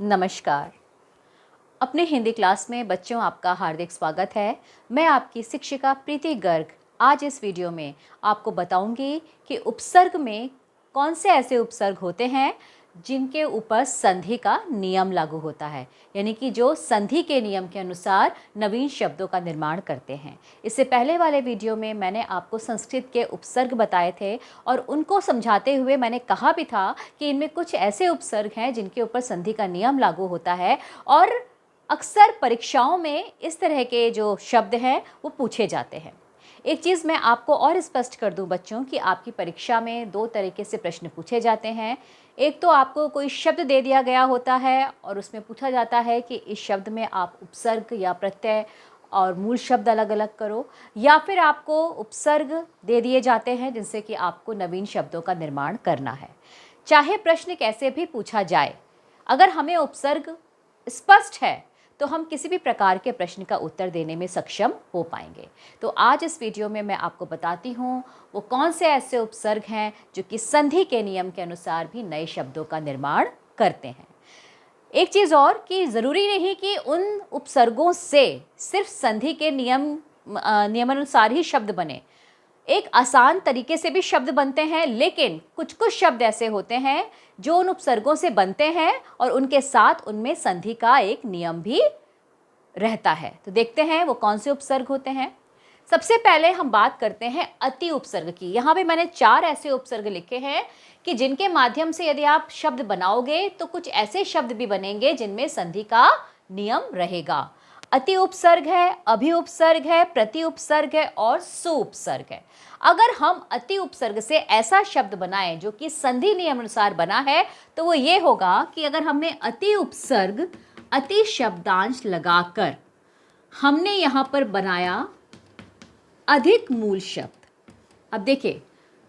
नमस्कार। अपने हिंदी क्लास में बच्चों आपका हार्दिक स्वागत है। मैं आपकी शिक्षिका प्रीति गर्ग आज इस वीडियो में आपको बताऊंगी कि उपसर्ग में कौन से ऐसे उपसर्ग होते हैं जिनके ऊपर संधि का नियम लागू होता है, यानी कि जो संधि के नियम के अनुसार नवीन शब्दों का निर्माण करते हैं। इससे पहले वाले वीडियो में मैंने आपको संस्कृत के उपसर्ग बताए थे और उनको समझाते हुए मैंने कहा भी था कि इनमें कुछ ऐसे उपसर्ग हैं जिनके ऊपर संधि का नियम लागू होता है और अक्सर परीक्षाओं में इस तरह के जो शब्द हैं वो पूछे जाते हैं। एक चीज़ मैं आपको और स्पष्ट कर दूं बच्चों कि आपकी परीक्षा में दो तरीके से प्रश्न पूछे जाते हैं। एक तो आपको कोई शब्द दे दिया गया होता है और उसमें पूछा जाता है कि इस शब्द में आप उपसर्ग या प्रत्यय और मूल शब्द अलग अलग करो, या फिर आपको उपसर्ग दे दिए जाते हैं जिनसे कि आपको नवीन शब्दों का निर्माण करना है। चाहे प्रश्न कैसे भी पूछा जाए, अगर हमें उपसर्ग स्पष्ट है तो हम किसी भी प्रकार के प्रश्न का उत्तर देने में सक्षम हो पाएंगे। तो आज इस वीडियो में मैं आपको बताती हूँ वो कौन से ऐसे उपसर्ग हैं जो कि संधि के नियम के अनुसार भी नए शब्दों का निर्माण करते हैं। एक चीज़ और कि ज़रूरी नहीं कि उन उपसर्गों से सिर्फ संधि के नियमानुसार ही शब्द बने। एक आसान तरीके से भी शब्द बनते हैं, लेकिन कुछ कुछ शब्द ऐसे होते हैं जो उन उपसर्गों से बनते हैं और उनके साथ उनमें संधि का एक नियम भी रहता है। तो देखते हैं वो कौन से उपसर्ग होते हैं। सबसे पहले हम बात करते हैं अति उपसर्ग की। यहाँ पे मैंने 4 ऐसे उपसर्ग लिखे हैं कि जिनके माध्यम से यदि आप शब्द बनाओगे तो कुछ ऐसे शब्द भी बनेंगे जिनमें संधि का नियम रहेगा। अति उपसर्ग है, अभि उपसर्ग है, प्रति उपसर्ग है और सु उपसर्ग है। अगर हम अति उपसर्ग से ऐसा शब्द बनाएं जो कि संधि नियम अनुसार बना है तो वो ये होगा कि अगर हमने अति उपसर्ग अति शब्दांश लगाकर हमने यहाँ पर बनाया अधिक मूल शब्द। अब देखिए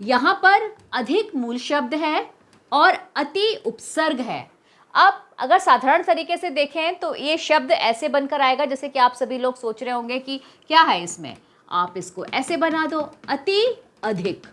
यहाँ पर अधिक मूल शब्द है और अति उपसर्ग है। अब अगर साधारण तरीके से देखें तो ये शब्द ऐसे बनकर आएगा जैसे कि आप सभी लोग सोच रहे होंगे कि क्या है इसमें। आप इसको ऐसे बना दो, अति अधिक,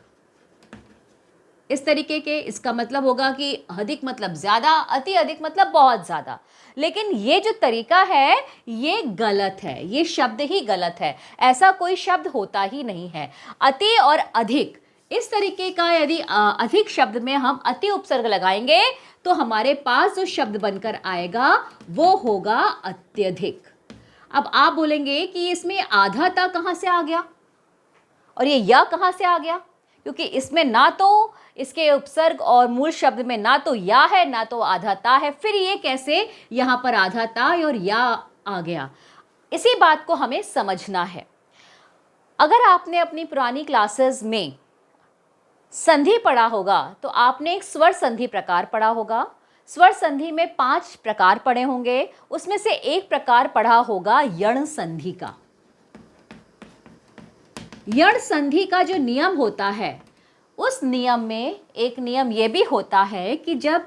इस तरीके के। इसका मतलब होगा कि अधिक मतलब ज़्यादा, अति अधिक मतलब बहुत ज़्यादा। लेकिन ये जो तरीका है ये गलत है, ये शब्द ही गलत है। ऐसा कोई शब्द होता ही नहीं है। अति और अधिक इस तरीके का यदि अधिक शब्द में हम अति उपसर्ग लगाएंगे तो हमारे पास जो शब्द बनकर आएगा वो होगा अत्यधिक। अब आप बोलेंगे कि इसमें आधा ता कहाँ से आ गया और ये या कहाँ से आ गया, क्योंकि इसमें ना तो इसके उपसर्ग और मूल शब्द में ना तो या है ना तो आधा ता है। फिर ये कैसे यहाँ पर आधा ता और या आ गया, इसी बात को हमें समझना है। अगर आपने अपनी पुरानी क्लासेस में संधि पढ़ा होगा तो आपने एक स्वर संधि प्रकार पढ़ा होगा। स्वर संधि में 5 प्रकार पढ़े होंगे, उसमें से एक प्रकार पढ़ा होगा यण संधि का। यण संधि का जो नियम होता है उस नियम में एक नियम यह भी होता है कि जब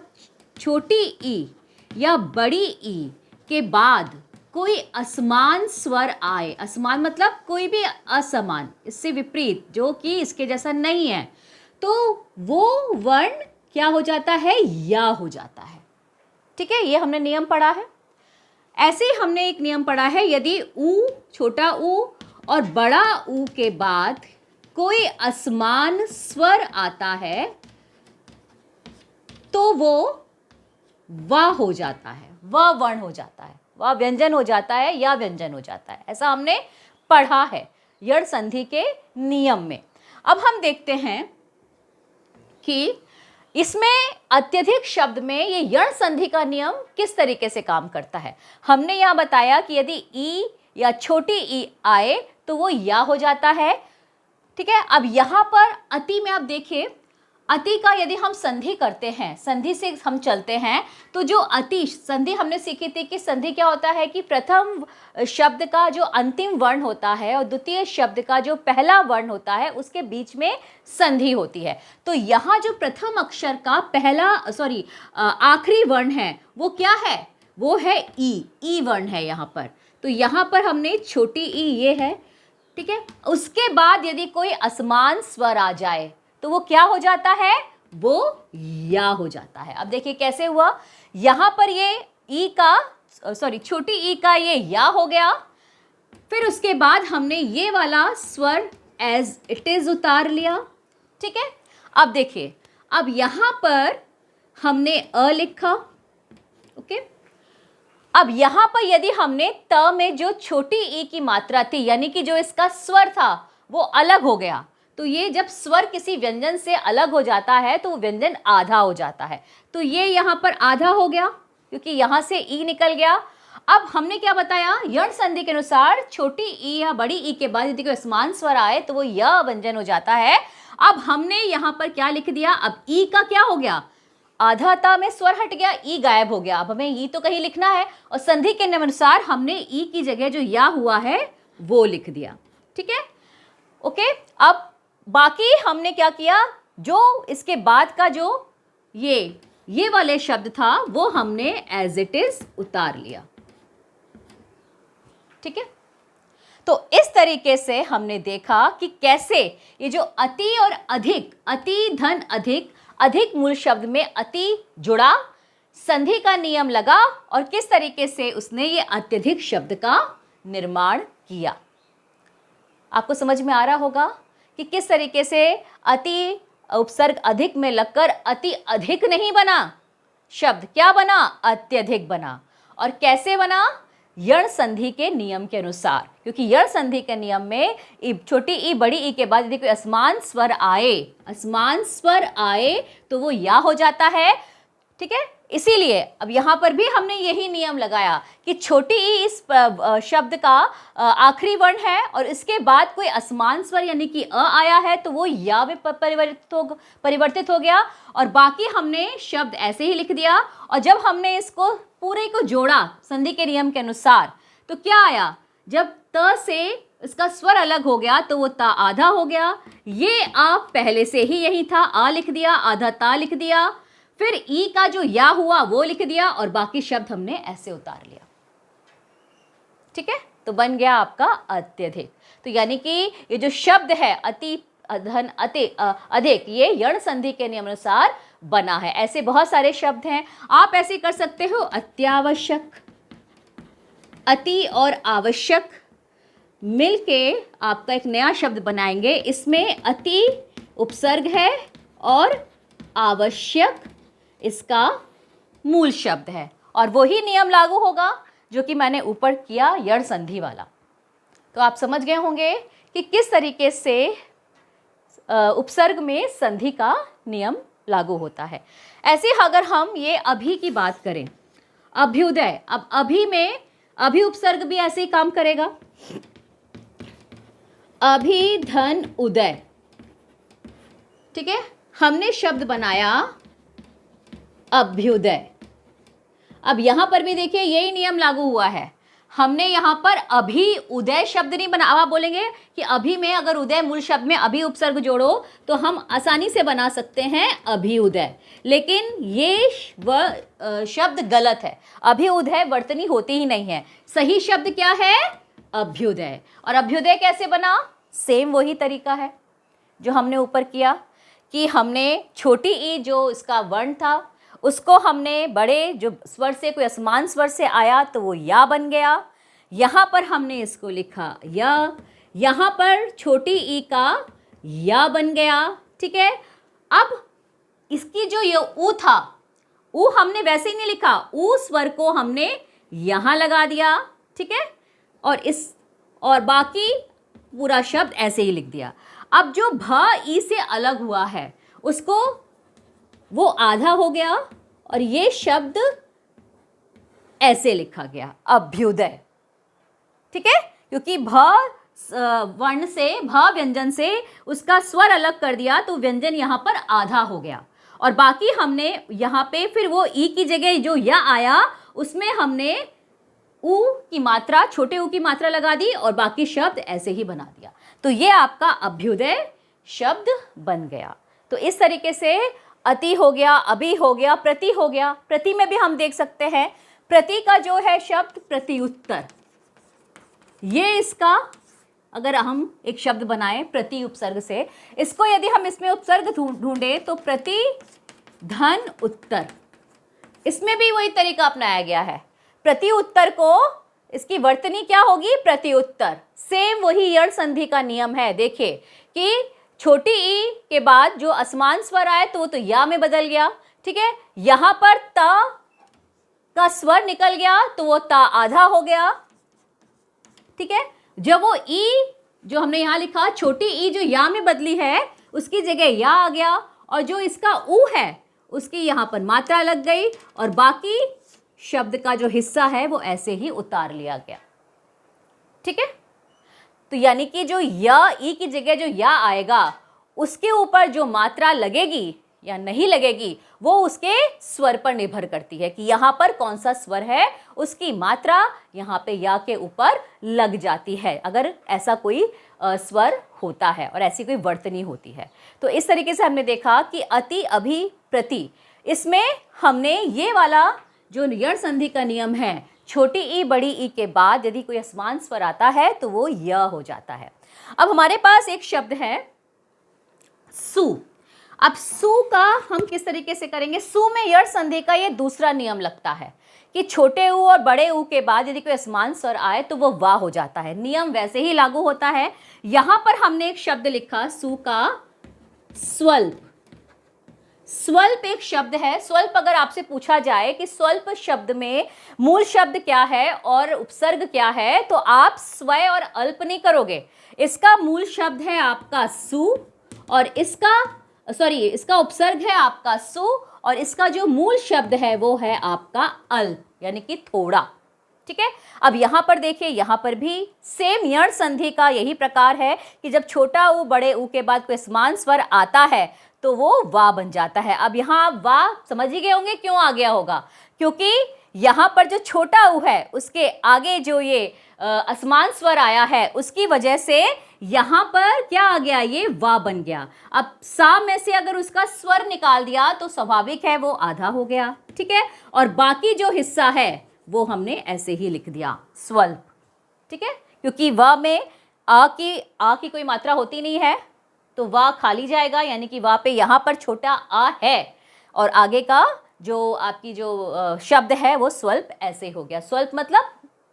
छोटी ई या बड़ी ई के बाद कोई असमान स्वर आए, असमान मतलब कोई भी असमान, इससे विपरीत जो कि इसके जैसा नहीं है, तो वो वर्ण क्या हो जाता है, या हो जाता है। ठीक है, ये हमने नियम पढ़ा है। ऐसे ही हमने एक नियम पढ़ा है, यदि ऊ, छोटा ऊ और बड़ा ऊ के बाद कोई असमान स्वर आता है तो वो वा हो जाता है, वह वर्ण हो जाता है, वह व्यंजन हो जाता है या व्यंजन हो जाता है। ऐसा हमने पढ़ा है यण संधि के नियम में। अब हम देखते हैं कि इसमें अत्यधिक शब्द में ये यण संधि का नियम किस तरीके से काम करता है। हमने यहाँ बताया कि यदि ई या छोटी ई आए तो वो या हो जाता है। ठीक है, अब यहाँ पर अति में आप देखिए, अति का यदि हम संधि करते हैं, संधि से हम चलते हैं, तो जो अति संधि हमने सीखी थी कि संधि क्या होता है कि प्रथम शब्द का जो अंतिम वर्ण होता है और द्वितीय शब्द का जो पहला वर्ण होता है उसके बीच में संधि होती है। तो यहाँ जो प्रथम अक्षर का आखिरी वर्ण है वो क्या है, वो है ई वर्ण है यहाँ पर। तो यहाँ पर हमने छोटी ई ये है, ठीक है। उसके बाद यदि कोई असमान स्वर आ जाए तो वो क्या हो जाता है, वो या हो जाता है। अब देखिए कैसे हुआ, यहाँ पर ये ई का छोटी ई का ये या हो गया। फिर उसके बाद हमने ये वाला स्वर एज इट इज उतार लिया। ठीक है, अब देखिए, अब यहां पर हमने अ लिखा। ओके, अब यहां पर यदि हमने त में जो छोटी ई की मात्रा थी, यानी कि जो इसका स्वर था वो अलग हो गया, तो ये जब स्वर किसी व्यंजन से अलग हो जाता है तो व्यंजन आधा हो जाता है। तो ये यहां पर आधा हो गया क्योंकि यहां से ई निकल गया। अब हमने क्या बताया, यण संधि के अनुसार छोटी ई या बड़ी ई के बाद यदि कोई असमान स्वर आए तो वो य व्यंजन हो जाता है। अब हमने यहां पर क्या लिख दिया, अब ई का क्या हो गया, आधा ता में स्वर हट गया, ई गायब हो गया। अब हमें ई तो कहीं लिखना है और संधि के अनुसार हमने ई की जगह जो या हुआ है वो लिख दिया। ठीक है, ओके। अब बाकी हमने क्या किया, जो इसके बाद का जो ये वाले शब्द था वो हमने एज इट इज उतार लिया। ठीक है, तो इस तरीके से हमने देखा कि कैसे ये जो अति और अधिक, अति धन अधिक, अधिक मूल शब्द में अति जुड़ा, संधि का नियम लगा और किस तरीके से उसने ये अत्यधिक शब्द का निर्माण किया। आपको समझ में आ रहा होगा कि किस तरीके से अति उपसर्ग अधिक में लगकर अति अधिक नहीं बना, शब्द क्या बना, अत्यधिक बना। और कैसे बना, यण संधि के नियम के अनुसार, क्योंकि यण संधि के नियम में छोटी ई बड़ी ई के बाद यदि कोई असमान स्वर आए तो वो या हो जाता है। ठीक है, इसीलिए अब यहाँ पर भी हमने यही नियम लगाया कि छोटी ई इस शब्द का आखिरी वर्ण है और इसके बाद कोई असमान स्वर यानी कि अ आया है तो वो या में परिवर्तित हो गया और बाकी हमने शब्द ऐसे ही लिख दिया। और जब हमने इसको पूरे को जोड़ा संधि के नियम के अनुसार तो क्या आया, जब त से इसका स्वर अलग हो गया तो वो ता आधा हो गया। ये आप पहले से ही यही था, आ लिख दिया, आधा ता लिख दिया, फिर ई का जो या हुआ वो लिख दिया और बाकी शब्द हमने ऐसे उतार लिया। ठीक है, तो बन गया आपका अत्यधिक। तो यानी कि ये जो शब्द है अति धन अधिक, ये यण संधि के नियम अनुसार बना है। ऐसे बहुत सारे शब्द हैं, आप ऐसे कर सकते हो, अत्यावश्यक, अति और आवश्यक मिलके आपका एक नया शब्द बनाएंगे। इसमें अति उपसर्ग है और आवश्यक इसका मूल शब्द है और वही नियम लागू होगा जो कि मैंने ऊपर किया यण संधि वाला। तो आप समझ गए होंगे कि किस तरीके से उपसर्ग में संधि का नियम लागू होता है। ऐसे अगर हम ये अभी की बात करें, अभ्युदय, अब अभी में अभी उपसर्ग भी ऐसे ही काम करेगा, अभी धन उदय। ठीक है, हमने शब्द बनाया अभ्युदय। अब यहां पर भी देखिए यही नियम लागू हुआ है, हमने यहां पर अभी उदय शब्द नहीं बना। अब आप बोलेंगे कि अभी में अगर उदय मूल शब्द में अभी उपसर्ग जोड़ो तो हम आसानी से बना सकते हैं अभ्युदय, लेकिन ये शब्द गलत है। अभ्युदय वर्तनी होती ही नहीं है, सही शब्द क्या है, अभ्युदय। और अभ्युदय कैसे बना, सेम वही तरीका है जो हमने ऊपर किया कि हमने छोटी ई जो इसका वर्ण था उसको हमने बड़े जो स्वर से, कोई असमान स्वर से आया तो वो या बन गया। यहाँ पर हमने इसको लिखा या, यहाँ पर छोटी ई का या बन गया। ठीक है, अब इसकी जो ये ऊ था, ऊ हमने वैसे ही नहीं लिखा, ऊ स्वर को हमने यहाँ लगा दिया। ठीक है, और बाकी पूरा शब्द ऐसे ही लिख दिया। अब जो भ ई से अलग हुआ है उसको वो आधा हो गया और ये शब्द ऐसे लिखा गया अभ्युदय। ठीक है, क्योंकि भ वर्ण से, भ व्यंजन से उसका स्वर अलग कर दिया तो व्यंजन यहाँ पर आधा हो गया और बाकी हमने यहाँ पे फिर वो ई की जगह जो या आया उसमें हमने ऊ की मात्रा, छोटे ऊ की मात्रा लगा दी और बाकी शब्द ऐसे ही बना दिया। तो ये आपका अभ्युदय शब्द बन गया। तो इस तरीके से अति हो गया, अभी हो गया, प्रति हो गया। प्रति में भी हम देख सकते हैं, प्रति का जो है शब्द प्रत्युत्तर, ये इसका अगर हम एक शब्द बनाएं प्रति उपसर्ग से, इसको यदि हम इसमें उपसर्ग ढूंढें तो प्रति धन उत्तर, इसमें भी वही तरीका अपनाया गया है। प्रति उत्तर को इसकी वर्तनी क्या होगी? प्रति उत्तर। सेम वही यण संधि का नियम है। देखिए कि छोटी ई के बाद जो असमान स्वर आए तो वो तो या में बदल गया, ठीक है। यहां पर त का स्वर निकल गया तो वो ता आधा हो गया, ठीक है। जब वो ई जो हमने यहां लिखा छोटी ई जो या में बदली है उसकी जगह या आ गया, और जो इसका ऊ है उसकी यहां पर मात्रा लग गई, और बाकी शब्द का जो हिस्सा है वो ऐसे ही उतार लिया गया, ठीक है। तो यानी कि जो या ई की जगह जो या आएगा उसके ऊपर जो मात्रा लगेगी या नहीं लगेगी वो उसके स्वर पर निर्भर करती है कि यहाँ पर कौन सा स्वर है, उसकी मात्रा यहाँ पे या के ऊपर लग जाती है अगर ऐसा कोई स्वर होता है और ऐसी कोई वर्तनी होती है। तो इस तरीके से हमने देखा कि अति, अभि, प्रति, इसमें हमने ये वाला जो यण संधि का नियम है, छोटी ई बड़ी ई के बाद यदि कोई असमान स्वर आता है तो वो य हो जाता है। अब हमारे पास एक शब्द है सु। अब सु का हम किस तरीके से करेंगे? सु में यण संधि का ये दूसरा नियम लगता है कि छोटे ऊ और बड़े ऊ के बाद यदि कोई असमान स्वर आए तो वो वा हो जाता है। नियम वैसे ही लागू होता है। यहां पर हमने एक शब्द लिखा सु का स्वल्प। स्वल्प एक शब्द है। स्वल्प अगर आपसे पूछा जाए कि स्वल्प शब्द में मूल शब्द क्या है और उपसर्ग क्या है तो आप स्वय और अल्प नहीं करोगे। इसका मूल शब्द है आपका सु और इसका उपसर्ग है आपका सु और इसका जो मूल शब्द है वो है आपका अल्प यानी कि थोड़ा, ठीक है। अब यहां पर देखिए, यहां पर भी सेम यण संधि का यही प्रकार है कि जब छोटा ऊ बड़े ऊ के बाद कोई समान स्वर आता है तो वो वा बन जाता है। अब यहां आप वा समझ ही गए होंगे क्यों आ गया होगा, क्योंकि यहां पर जो छोटा ऊ है उसके आगे जो ये असमान स्वर आया है उसकी वजह से यहां पर क्या आ गया, ये वा बन गया। अब सा में से अगर उसका स्वर निकाल दिया तो स्वाभाविक है वो आधा हो गया, ठीक है। और बाकी जो हिस्सा है वो हमने ऐसे ही लिख दिया स्वल्प, ठीक है, क्योंकि वा में आ की कोई मात्रा होती नहीं है तो वा खाली जाएगा, यानी कि वा पे यहां पर छोटा आ है और आगे का जो आपकी जो शब्द है वो स्वल्प ऐसे हो गया। स्वल्प मतलब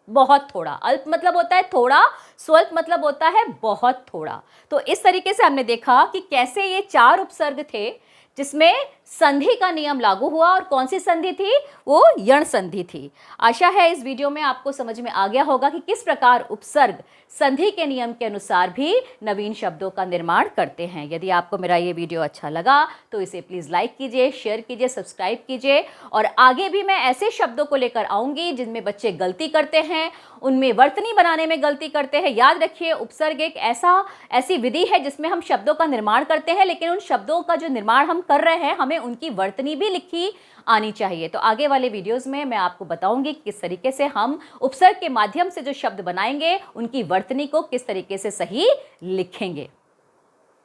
बहुत थोड़ा, अल्प मतलब होता है थोड़ा, स्वल्प मतलब होता है बहुत थोड़ा। तो इस तरीके से हमने देखा कि कैसे ये चार उपसर्ग थे जिसमें संधि का नियम लागू हुआ, और कौन सी संधि थी? वो यण संधि थी। आशा है इस वीडियो में आपको समझ में आ गया होगा कि किस प्रकार उपसर्ग संधि के नियम के अनुसार भी नवीन शब्दों का निर्माण करते हैं। यदि आपको मेरा ये वीडियो अच्छा लगा तो इसे प्लीज़ लाइक कीजिए, शेयर कीजिए, सब्सक्राइब कीजिए, और आगे भी मैं ऐसे शब्दों को लेकर आऊँगी जिनमें बच्चे गलती करते हैं, उनमें वर्तनी बनाने में गलती करते हैं। याद रखिए, उपसर्ग एक ऐसी विधि है जिसमें हम शब्दों का निर्माण करते हैं, लेकिन उन शब्दों का जो निर्माण हम कर रहे हैं हमें उनकी वर्तनी भी लिखी आनी चाहिए। तो आगे वाले वीडियोस में मैं आपको बताऊंगी किस तरीके से हम उपसर्ग के माध्यम से जो शब्द बनाएंगे उनकी वर्तनी को किस तरीके से सही लिखेंगे।